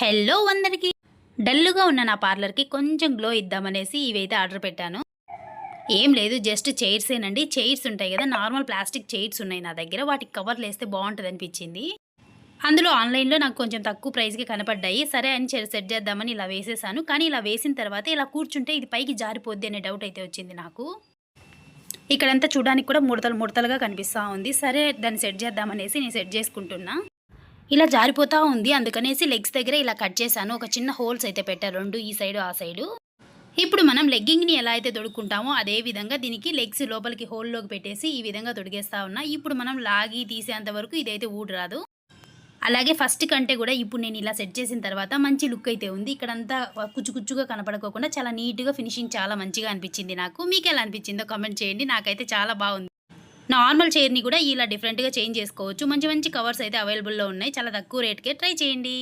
Hello అందరికీ. డల్లుగా ఉన్న నా పార్లర్‌కి కొంచెం గ్లో ఇద్దామనేసి ఇవైతే ఆర్డర్ పెట్టాను. ఏం లేదు, జస్ట్ చైర్సేనండి. చైర్స్ ఉంటాయి గదా! నార్మల్ ప్లాస్టిక్ చైర్స్ ఉన్నాయి నా దగ్గర. వాటికి కవర్లేస్తే బావుంటదనిపిచ్చింది. అందులో ఆన్‌లైన్‌లో నాకు కొంచెం తక్కువ ప్రైస్‌కి కనపడ్డాయి. సరే అని సెట్ చేద్దామని ఇలా వేసేసాను. కానీ ఇలా వేసిన తర్వాత ఇలా కూర్చుంటే ఇది పైకి జారిపోద్ది అనే డౌట్ అయితే వచ్చింది నాకు. ఇక్కడంతా చూడడానికి కూడా ముడతలు ముడతలుగా కనిపిస్తా ఉంది. సరే దాన్ని సెట్ చేద్దామనేసి నేను సెట్ చేసుకుంటున్నా. ఇలా జారిపోతా ఉంది. అందుకనేసి లెగ్స్ దగ్గర ఇలా కట్ చేశాను. ఒక చిన్న హోల్స్ అయితే పెట్టా 2 ఈ సైడు, ఆ సైడు. ఇప్పుడు మనం లెగ్గింగ్‌ని ఎలా అయితే తొడుక్కుంటామో అదే విధంగా దీనికి లెగ్స్ లోపలికి హోల్‌లోకి పెట్టేసి ఈ విధంగా తొడిగేస్తా ఉన్నా. ఇప్పుడు మనం లాగి తీసేంత వరకు ఇదైతే ఊడరాదు. అలాగే ఫస్ట్ కంటే కూడా ఇప్పుడు నేను ఇలా సెట్ చేసిన తర్వాత మంచి లుక్ అయితే ఉంది. ఇక్కడంతా కుచ్చు కుచ్చుగా కనపడకోకుండా చాలా నీట్‌గా ఫినిషింగ్ చాలా మంచిగా అనిపించింది నాకు. మీకెలా అనిపించిందో కామెంట్ చేయండి. నాకైతే చాలా బావుంది. నార్మల్ చైర్‌ని కూడా ఇలా డిఫరెంట్‌గా చేంజ్ చేసుకోవచ్చు. మంచి మంచి కవర్స్ అయితే అవైలబుల్‌లో ఉన్నాయి. చాలా తక్కువ రేట్‌కే ట్రై చేయండి.